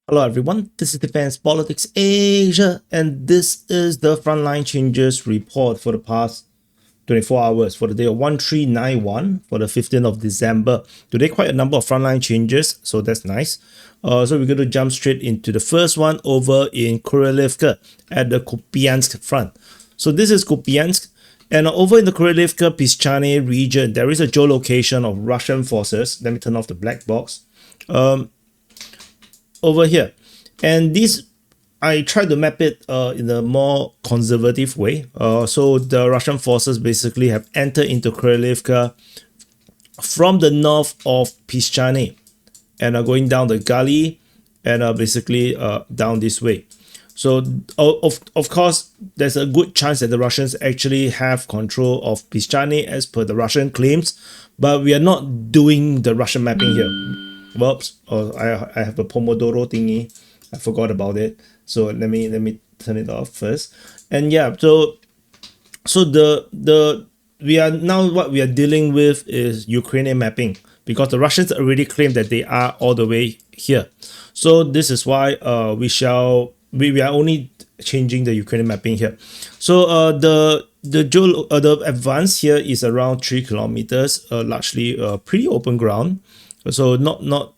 Hello everyone, this is Defense Politics Asia, and this is the Frontline Changes report for the past 24 hours for the day of 1391 for the 15th of December. Today, quite a number of frontline changes, so that's nice. So we're going to jump straight into the first one over in Krylyivka at the Kupyansk front. So this is Kupyansk, and over in the Krylyivka-Pischane region, there is a geolocation of Russian forces. Let me turn off the black box. Over here, and this I tried to map it in a more conservative way. So the Russian forces basically have entered into Krylyivka from the north of Pischane and are going down the gully and basically down this way. So of course, there's a good chance that the Russians actually have control of Pischane as per the Russian claims, but we are not doing the Russian mapping here. Whoops! Oh, I have a Pomodoro thingy. I forgot about it. So let me turn it off first. And yeah, so the we are now what we are dealing with is Ukrainian mapping, because the Russians already claim that they are all the way here. So this is why we are only changing the Ukrainian mapping here. So the advance here is around 3 kilometers, largely pretty open ground. So not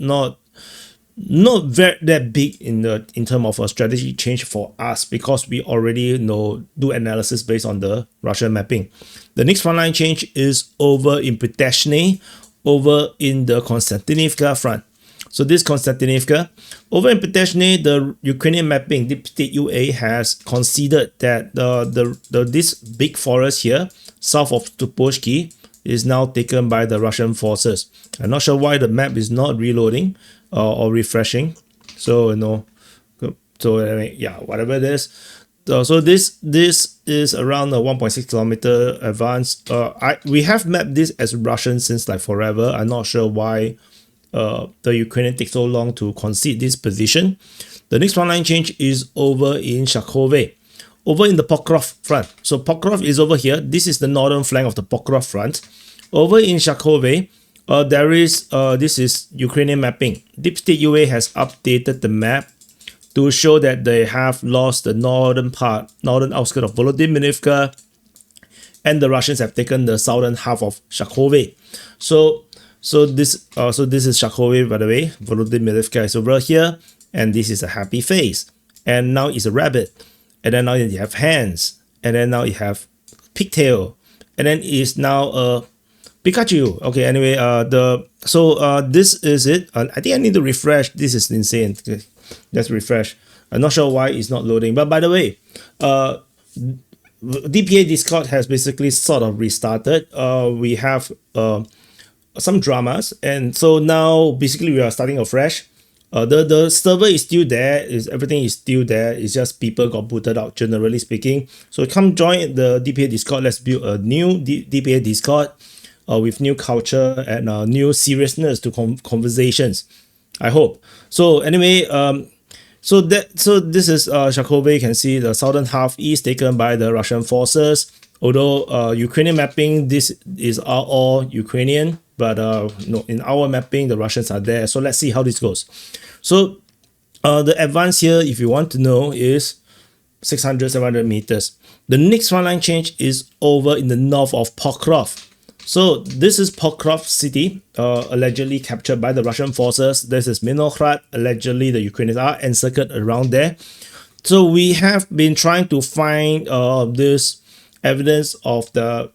very that big in terms of a strategy change for us, because we already do analysis based on the Russian mapping. The next frontline change is over in Pischane, over in the Konstyantynivka front. So this Konstyantynivka, over in Pischane, the Ukrainian mapping, Deep State UA has considered that this big forest here south of Tuposhki is now taken by the Russian forces. I'm not sure why the map is not reloading or refreshing. So yeah, whatever it is. So this is around a 1.6 kilometer advance. We have mapped this as Russian since like forever. I'm not sure why the Ukrainian takes so long to concede this position. The next frontline change is over in Shakove, over in the Pokrovsk front. So Pokrov is over here. This is the northern flank of the Pokrov front. Over in Shakove, there is this is Ukrainian mapping. Deep State UA has updated the map to show that they have lost the northern outskirts of Volodymyrivka, and the Russians have taken the southern half of Shakove. So this is Shakove, by the way. Volodymyrivka is over here, and this is a happy face. And now it's a rabbit. And then now you have hands, and then now you have pigtail, and then it's now Pikachu. Okay, anyway, this is it. I think I need to refresh. This is insane. Let's refresh. I'm not sure why it's not loading. But by the way, DPA Discord has basically sort of restarted. We have some dramas, and so now basically we are starting afresh. The server is still there, everything is still there. It's just people got booted out, generally speaking. So come join the DPA Discord. Let's build a new DPA Discord with new culture and new seriousness to conversations, I hope. So anyway, so this is Shakove. You can see the southern half is taken by the Russian forces. Although Ukrainian mapping, this is all Ukrainian, but in our mapping, the Russians are there. So let's see how this goes. So the advance here, if you want to know, is 600-700 meters. The next frontline change is over in the north of Pokrov. So this is Pokrov city, allegedly captured by the Russian forces. This is Myrnohrad. Allegedly, the Ukrainians are encircled around there. So we have been trying to find this evidence of the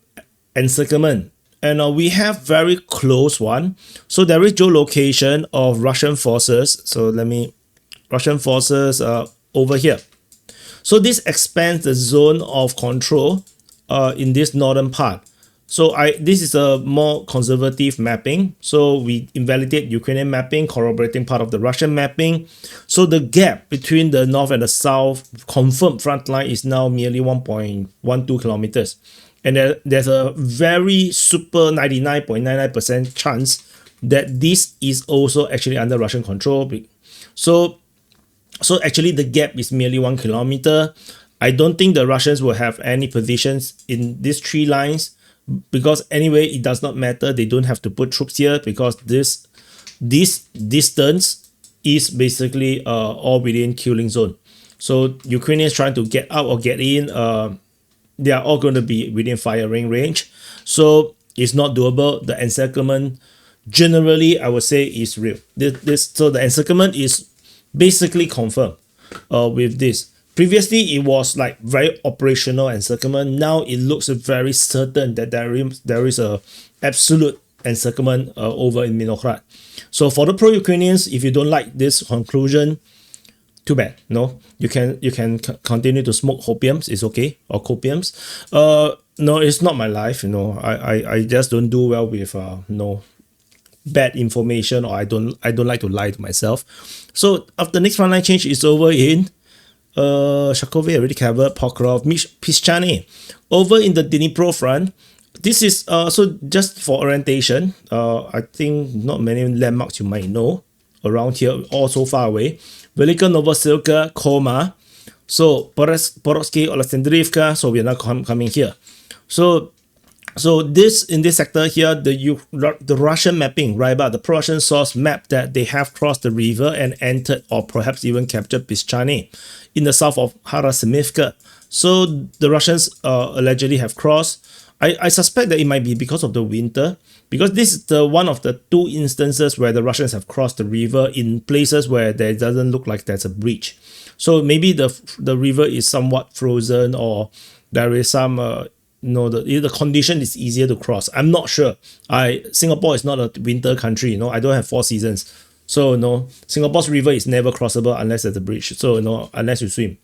encirclement, and we have very close one. So there is geolocation of Russian forces. So Russian forces over here. So this expands the zone of control in this northern part. So this is a more conservative mapping. So we invalidate Ukrainian mapping, corroborating part of the Russian mapping. So the gap between the north and the south confirmed front line is now merely 1.12 kilometers. And there's a very super 99.99% chance that this is also actually under Russian control. So actually the gap is merely 1 kilometer. I don't think the Russians will have any positions in these three lines, because anyway, it does not matter. They don't have to put troops here, because this distance is basically all within killing zone. So Ukrainians trying to get out or get in, they are all going to be within firing range. So it's not doable. The encirclement generally, I would say, is real. So the encirclement is basically confirmed with this. Previously, it was like very operational encirclement. Now it looks very certain that there is a absolute encirclement over in Myrnohrad. So for the pro-Ukrainians, if you don't like this conclusion, too bad. No, you can continue to smoke opiums. It's okay, or copiums. No, it's not my life. I just don't do well with bad information, or I don't like to lie to myself. So after next frontline change is over in Sharkove already covered, Pokrovsk-Myrnohrad. Over in the Dnipro front, this is so just for orientation. I think not many landmarks you might know around here, all so far away. Velika Novosilka, Koma. So Pokrovsk-Alexandrivka. So we are now coming here. So this in this sector here, the Russian mapping, right? But the pro-Russian source map that they have crossed the river and entered, or perhaps even captured, Pischane in the south of Hulyaipole. So the Russians allegedly have crossed. I suspect that it might be because of the winter, because this is one of the 2 instances where the Russians have crossed the river in places where there doesn't look like there's a breach. So maybe the river is somewhat frozen, or there is some the condition is easier to cross. I'm not sure. Singapore is not a winter country. I don't have 4 seasons. So Singapore's river is never crossable unless there's a bridge. So unless you swim.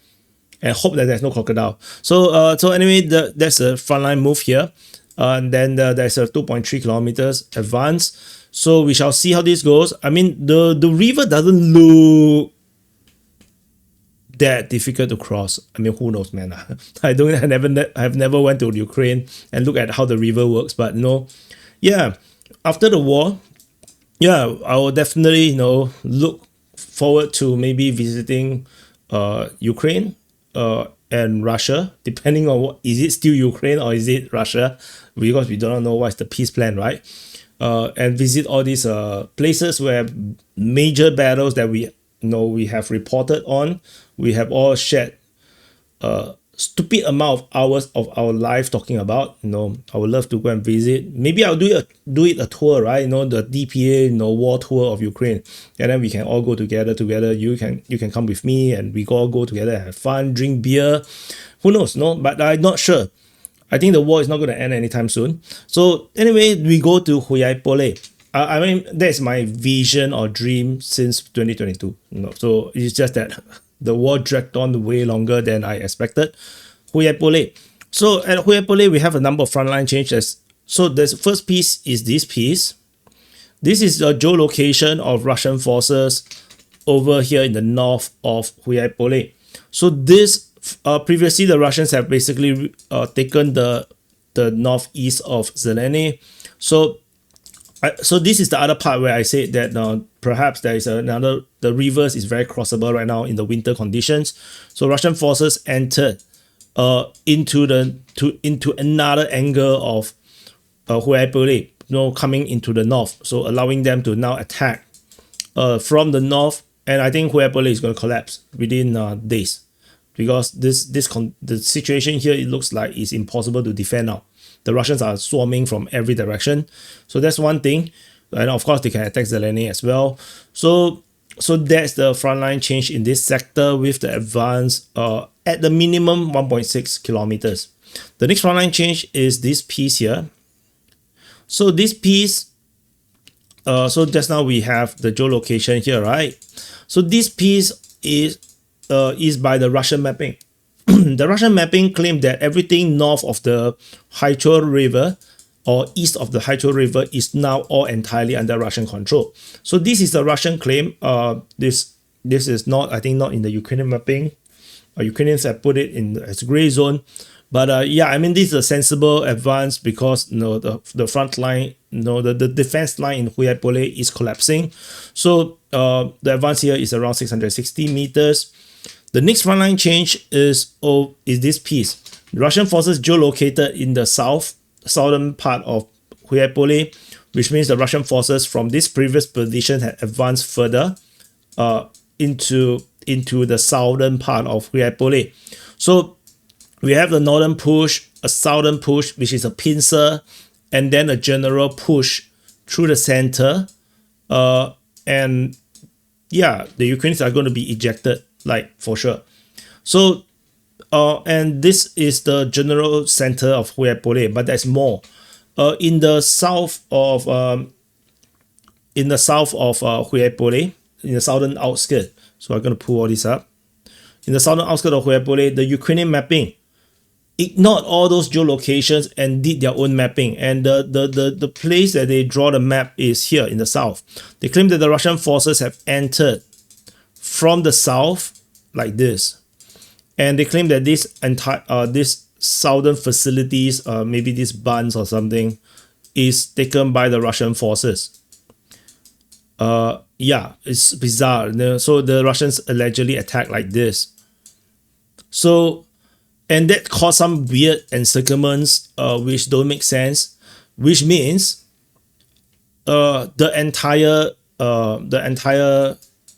And hope that there's no crocodile. So anyway, that's a frontline move here. And then there's a 2.3 kilometers advance. So we shall see how this goes. I mean, the river doesn't look that difficult to cross. I mean, who knows, man? I've never went to Ukraine and looked at how the river works. But yeah, after the war, yeah, I will definitely look forward to maybe visiting Ukraine and Russia, depending on what is it still Ukraine or is it Russia, because we don't know what's the peace plan, right? And visit all these places where major battles that we have reported on, we have all shared stupid amount of hours of our life talking about. I would love to go and visit. Maybe I'll do it a tour, right? The DPA war tour of Ukraine, and then we can all go together. You can come with me, and we all go together and have fun, drink beer. Who knows? But I'm not sure. I think the war is not going to end anytime soon. So anyway, we go to Hulyaipole. I mean, that's my vision or dream since 2022. So it's just that the war dragged on way longer than I expected. Hulyaipole. So at Hulyaipole, we have a number of frontline changes. So the first piece is this piece. This is the geolocation of Russian forces over here in the north of Hulyaipole. So this previously the Russians have basically taken the northeast of Zeleny. So this is the other part where I said that perhaps there is the rivers is very crossable right now in the winter conditions. So Russian forces entered into another angle of Hulyaipole, coming into the north. So allowing them to now attack from the north, and I think Hulyaipole is going to collapse within days, because the situation here, it looks like it's impossible to defend now. The Russians are swarming from every direction. So that's one thing. And of course, they can attack Zeleny as well. So that's the frontline change in this sector with the advance at the minimum 1.6 kilometers. The next frontline change is this piece here. So this piece, so just now we have the geolocation here, right? So this piece is by the Russian mapping. The Russian mapping claimed that everything north of the Hulyaipole River or east of the Hulyaipole River is now all entirely under Russian control. So this is a Russian claim. This is not, I think, not in the Ukrainian mapping. Ukrainians have put it in as gray zone. But yeah, I mean, this is a sensible advance because the front line, the defense line in Hulyaipole is collapsing. So the advance here is around 660 meters. The next frontline change is this piece. Russian forces geolocated in the southern part of Hulyaipole, which means the Russian forces from this previous position had advanced further into the southern part of Hulyaipole. So we have the northern push, a southern push, which is a pincer, and then a general push through the center. And yeah, the Ukrainians are going to be ejected, like, for sure. So and this is the general center of Hulyaipole, but there's more. In the south of Hulyaipole, in the southern outskirts. So I'm going to pull all this up. In the southern outskirts of Hulyaipole, the Ukrainian mapping ignored all those geolocations and did their own mapping. And the place that they draw the map is here in the south. They claim that the Russian forces have entered from the south like this. And they claim that this southern facilities, maybe these bunds or something, is taken by the Russian forces. Yeah, it's bizarre. So the Russians allegedly attacked like this. So, and that caused some weird encirclements, which don't make sense. Which means, the entire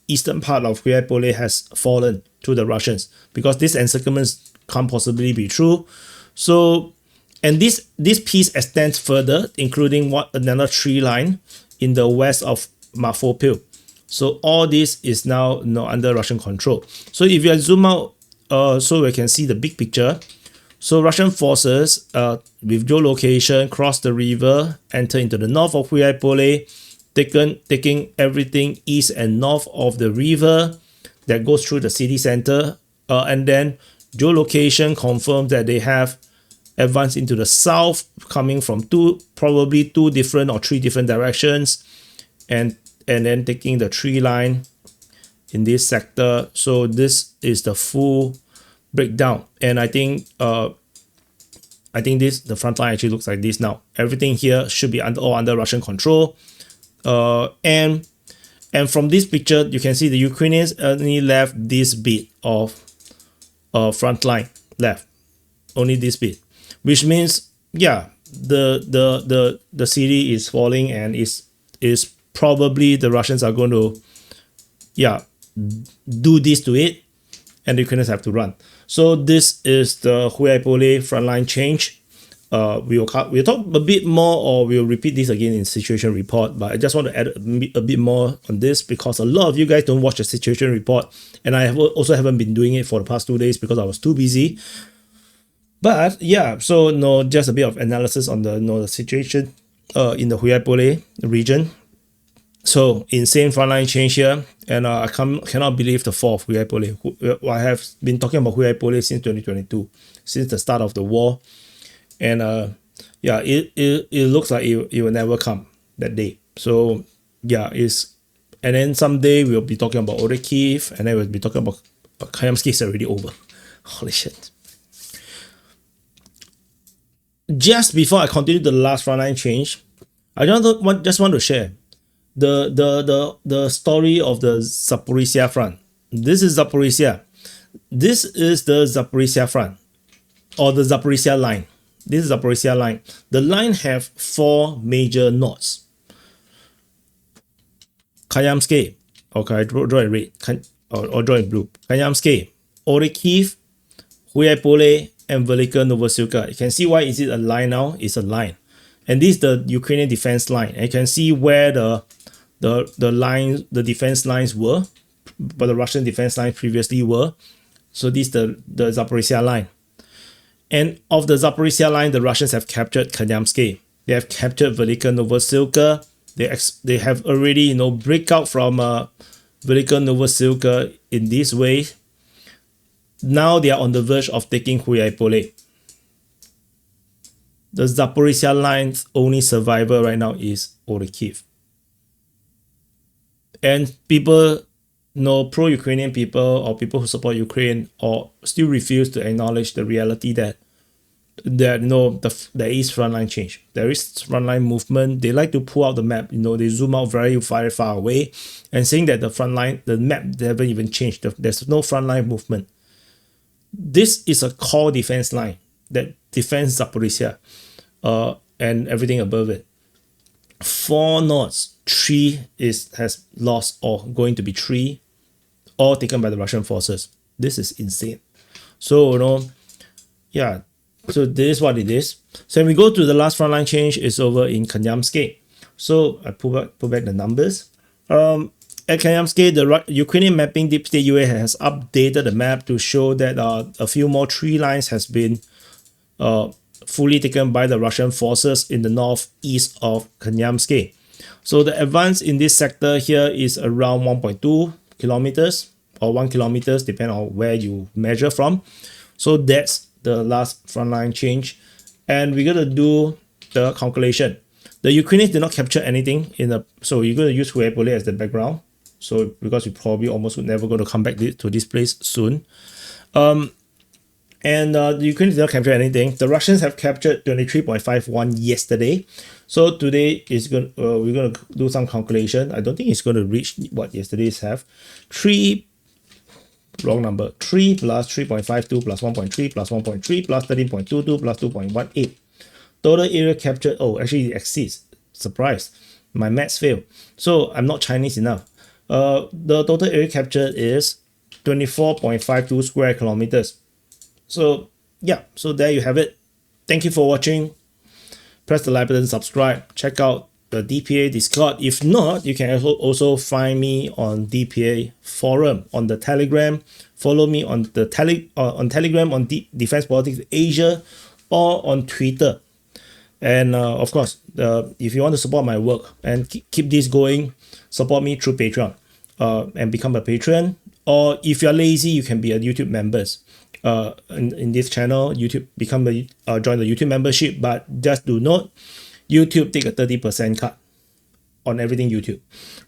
eastern part of Hulyaipole has fallen to the Russians, because these encirclements can't possibly be true. So, and this piece extends further, including another tree line in the west of Mariupol. So all this is now under Russian control. So if you zoom out, so we can see the big picture. So Russian forces with geolocation cross the river, enter into the north of Hulyaipole, taking everything east and north of the river that goes through the city center, and then geolocation confirms that they have advanced into the south, coming from probably two different or three different directions, and then taking the tree line in this sector. So this is the full breakdown, and I think the front line actually looks like this now. Everything here should be all under Russian control, and from this picture you can see the Ukrainians only left this bit of front line left, only this bit, which means, yeah, the city is falling, and is probably the Russians are going to, yeah, do this to it, and the Ukrainians have to run. So this is the Hulyaipole frontline change. We'll talk a bit more, or we'll repeat this again in situation report, but I just want to add a bit more on this, because a lot of you guys don't watch the situation report, and I also haven't been doing it for the past 2 days because I was too busy. But yeah, so just a bit of analysis on the situation in the Hulyaipole region. So insane frontline change here, and I cannot believe the fall of Hulyaipole. I have been talking about Hulyaipole since 2022, since the start of the war, and yeah, it looks like it will never come that day. So yeah, and then someday we'll be talking about Kyiv, and then we'll be talking about Kamyanske is already over. Holy shit! Just before I continue the last frontline change, I just want to share the story of the Zaporizhia front. This is Zaporizhia. This is the Zaporizhia front, or the Zaporizhia line. This is Zaporizhia line. The line have 4 major nodes. Kamyanske, okay, draw in red, or draw in blue. Kamyanske, Kyiv, Hulyaipole, and Velika Novosilka. You can see why is it a line now? It's a line. And this is the Ukrainian defense line. And you can see where the defense lines were, but the Russian defense lines previously were. So this is the Zaporizhia line. And of the Zaporizhia line, the Russians have captured Kamyanske. They have captured Velika Novosilka. They have already break out from Velika Novosilka in this way. Now they are on the verge of taking Hulyaipole. The Zaporizhia line's only survivor right now is Kyiv. And people, pro-Ukrainian people or people who support Ukraine, or still refuse to acknowledge the reality that there is frontline change. There is frontline movement. They like to pull out the map. They zoom out very, very far away, and saying that the map haven't even changed. There's no frontline movement. This is a core defense line that defends Zaporizhia, and everything above it. 4 nodes. 3 has lost, or going to be 3. all taken by the Russian forces. This is insane. So, yeah, so this is what it is. So when we go to the last frontline change, it's over in Kamyanske. So I pull back the numbers. At Kamyanske, the Ukrainian mapping Deep State UA has updated the map to show that a few more tree lines has been fully taken by the Russian forces in the northeast of Kamyanske. So the advance in this sector here is around 1.2 kilometers or 1 kilometers, depending on where you measure from. So that's the last frontline change. And we're going to do the calculation. The Ukrainians did not capture anything so you're going to use Hulyaipole as the background. So because we probably almost never going to come back to this place soon. The Ukrainians did not capture anything. The Russians have captured 23.51 yesterday. So today we're going to do some calculation. I don't think it's going to reach what yesterday's have. 3 plus 3.52 plus 1.3 plus 1.3 plus 13.22 plus 2.18. Total area captured, actually it exceeds. Surprise. My maths failed. So I'm not Chinese enough. The total area captured is 24.52 square kilometers. So yeah, so there you have it. Thank you for watching. Press the like button, subscribe, check out the DPA Discord. If not, you can also find me on DPA forum on the Telegram. Follow me on the Telegram on Defense Politics Asia or on Twitter. And of course, if you want to support my work and keep this going, support me through Patreon and become a patron. Or if you're lazy, you can be a YouTube members. In this channel, join the YouTube membership. But just do note, YouTube take a 30% cut on everything YouTube.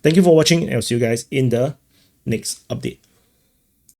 Thank you for watching, and I'll see you guys in the next update.